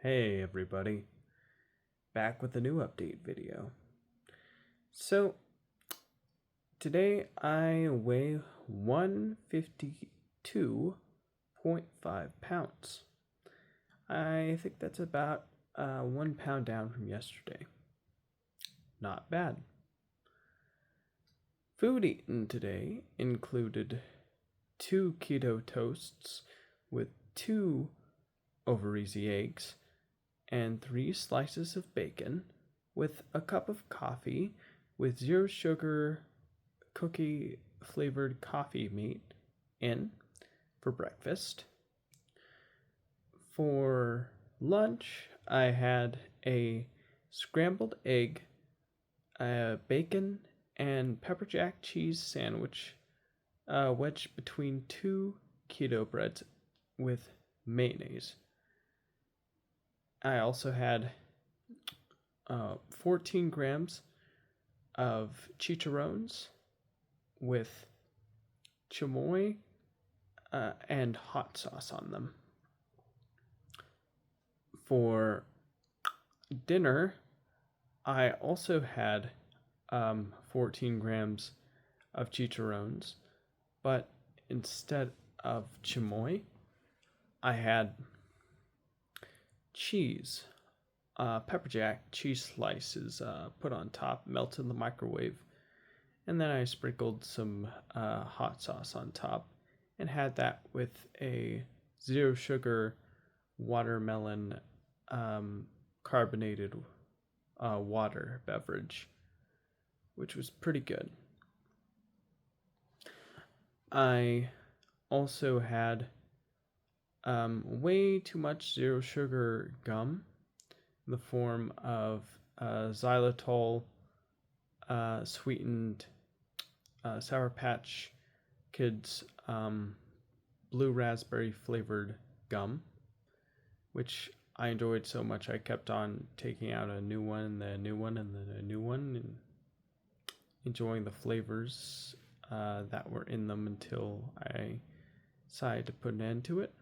Hey everybody, back with a new update video. So, today I weigh 152.5 pounds. I think that's about 1 pound down from yesterday. Not bad. Food eaten today included 2 keto toasts with 2 over easy eggs and 3 slices of bacon with a cup of coffee with 0 sugar cookie flavored coffee meat in for breakfast. For lunch, I had a scrambled egg, bacon, and pepper jack cheese sandwich wedged between 2 keto breads with mayonnaise. I also had 14 grams of chicharrones with chamoy and hot sauce on them. For dinner, I also had 14 grams of chicharrones, but instead of chamoy, I had cheese, pepper jack cheese slices put on top, melted in the microwave, and then I sprinkled some hot sauce on top and had that with a 0 sugar watermelon carbonated water beverage, which was pretty good. I also had way too much 0 sugar gum in the form of xylitol sweetened Sour Patch Kids blue raspberry flavored gum, which I enjoyed so much I kept on taking out a new one, and then a new one, and then a new one, and enjoying the flavors that were in them until I decided to put an end to it.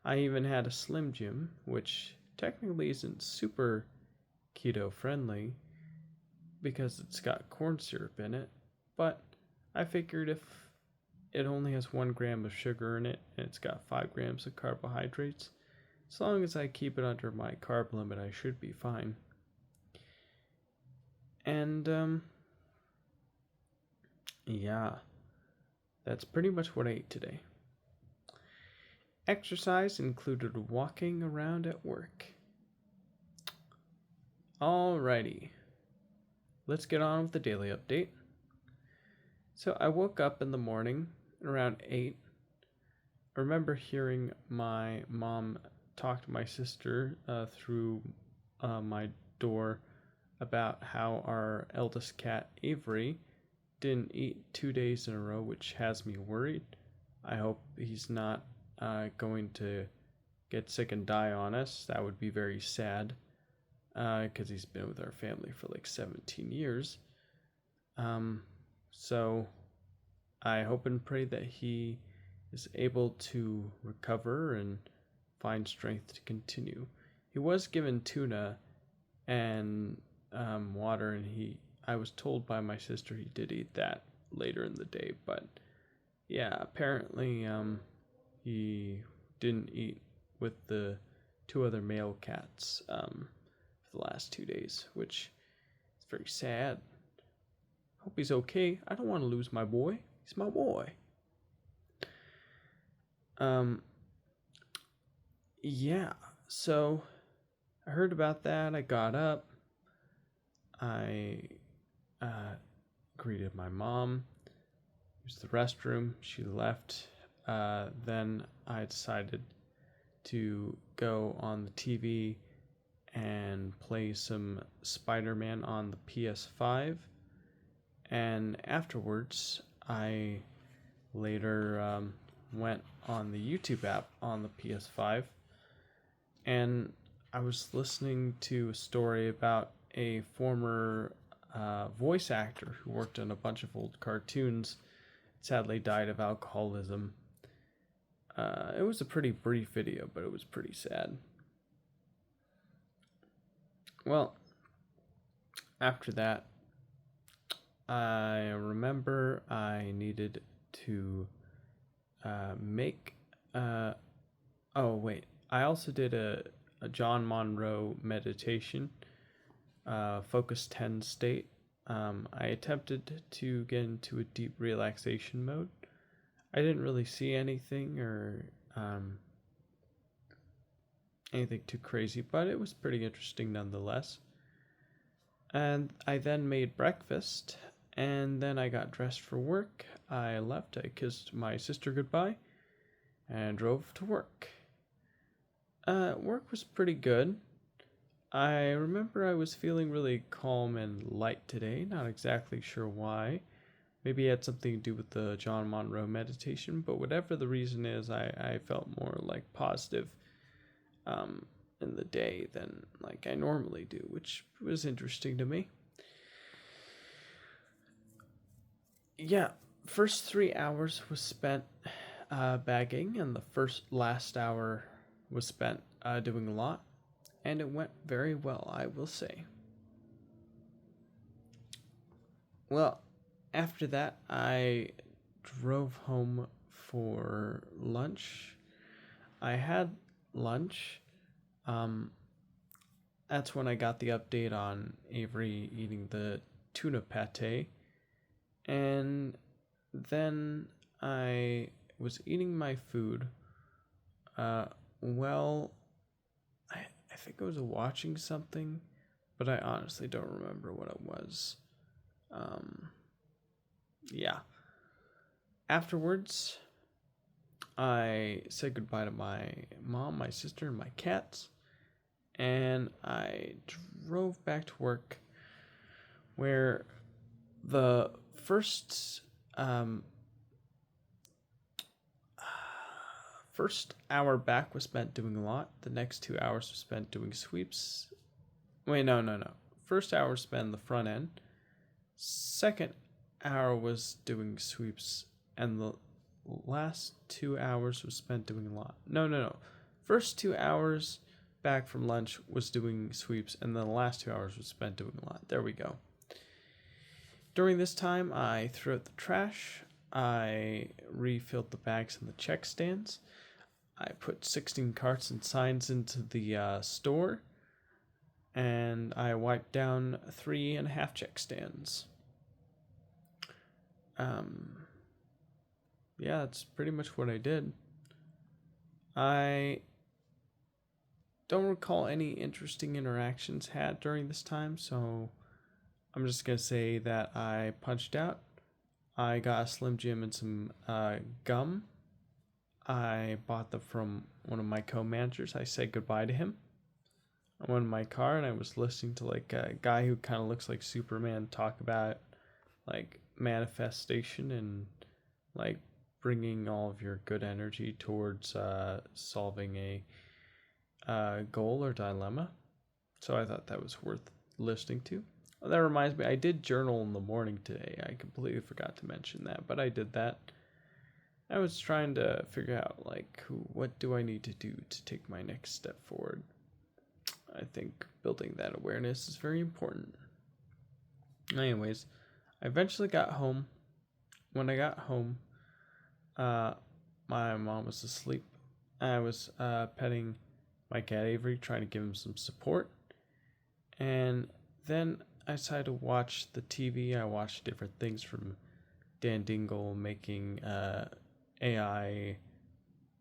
I even had a Slim Jim, which technically isn't super keto friendly because it's got corn syrup in it, but I figured if it only has 1 gram of sugar in it and it's got 5 grams of carbohydrates, as long as I keep it under my carb limit, I should be fine. And yeah, that's pretty much what I ate today. Exercise included walking around at work. Alrighty, let's get on with the daily update. So I woke up in the morning around 8. I remember hearing my mom talk to my sister through my door about how our eldest cat, Avery, didn't eat 2 days in a row, which has me worried. I hope he's not going to get sick and die on us. That would be very sad because he's been with our family for like 17 years. So I hope and pray that he is able to recover and find strength to continue. He was given tuna and water, and I was told by my sister he did eat that later in the day, but yeah, apparently he didn't eat with the 2 other male cats for the last 2 days, which is very sad. Hope he's okay. I don't want to lose my boy. He's my boy. Yeah, so I heard about that. I got up. I greeted my mom, used the restroom. She left. Then I decided to go on the TV and play some Spider-Man on the PS5. And afterwards, I later went on the YouTube app on the PS5, and I was listening to a story about a former voice actor who worked on a bunch of old cartoons, sadly died of alcoholism. It was a pretty brief video, but it was pretty sad. Well, after that, I remember I needed to make. Oh, wait. I also did a John Monroe meditation, Focus 10 state. I attempted to get into a deep relaxation mode. I didn't really see anything or anything too crazy, but it was pretty interesting nonetheless. And I then made breakfast, and then I got dressed for work. I left, I kissed my sister goodbye, and drove to work. Work was pretty good. I remember I was feeling really calm and light today, not exactly sure why. Maybe it had something to do with the John Monroe meditation, but whatever the reason is, I felt more like positive in the day than like I normally do, which was interesting to me. Yeah, first 3 hours was spent bagging, and the last hour was spent doing a lot, and it went very well, I will say. Well, after that, I drove home for lunch. I had lunch. Um, that's when I got the update on Avery eating the tuna pate. And then I was eating my food. Uh, well, I think I was watching something, but I honestly don't remember what it was. Um, yeah. Afterwards, I said goodbye to my mom, my sister, and my cats, and I drove back to work where the um, first hour back was spent doing a lot. The next 2 hours was spent doing sweeps. Wait, no. First hour spent the front end. Second hour was doing sweeps, and the last 2 hours was spent doing a lot. No. First 2 hours back from lunch was doing sweeps, and then the last 2 hours was spent doing a lot. There we go. During this time, I threw out the trash. I refilled the bags in the check stands. I put 16 carts and signs into the store, and I wiped down 3.5 check stands. Yeah, that's pretty much what I did. I don't recall any interesting interactions had during this time, so I'm just gonna say that I punched out. I got a Slim Jim and some gum. I bought them from one of my co-managers. I said goodbye to him. I went in my car and I was listening to like a guy who kind of looks like Superman talk about like manifestation and like bringing all of your good energy towards solving a goal or dilemma. So I thought that was worth listening to. Oh, that reminds me, I did journal in the morning today. I completely forgot to mention that, but I did that. I was trying to figure out like what do I need to do to take my next step forward. I think building that awareness is very important. Anyways, I eventually got home. When I got home, my mom was asleep. I was petting my cat Avery, trying to give him some support. And then I decided to watch the TV. I watched different things from Dan Dingle making AI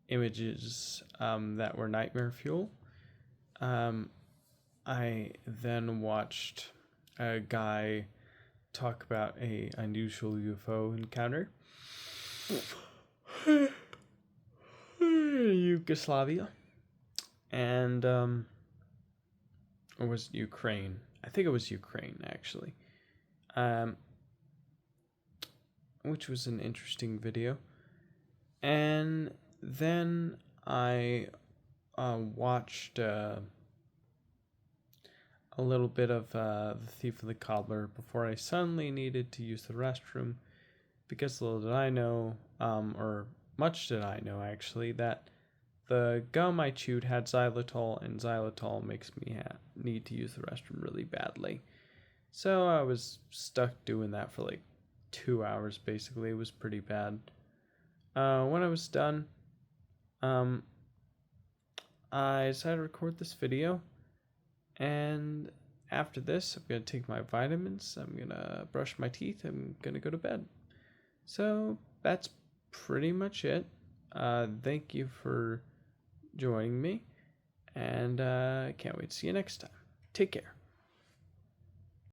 images that were nightmare fuel. I then watched a guy talk about a unusual UFO encounter. Yugoslavia. And or was it Ukraine? I think it was Ukraine actually. Which was an interesting video. And then I watched a little bit of The Thief and the Cobbler before I suddenly needed to use the restroom, because little did I know, or much did I know actually, that the gum I chewed had xylitol, and xylitol makes me need to use the restroom really badly. So I was stuck doing that for like 2 hours basically. It was pretty bad. When I was done, um, I decided to record this video, and after this, I'm gonna take my vitamins, I'm gonna brush my teeth, I'm gonna go to bed. So that's pretty much it. Thank you for joining me, and I can't wait to see you next time. Take care.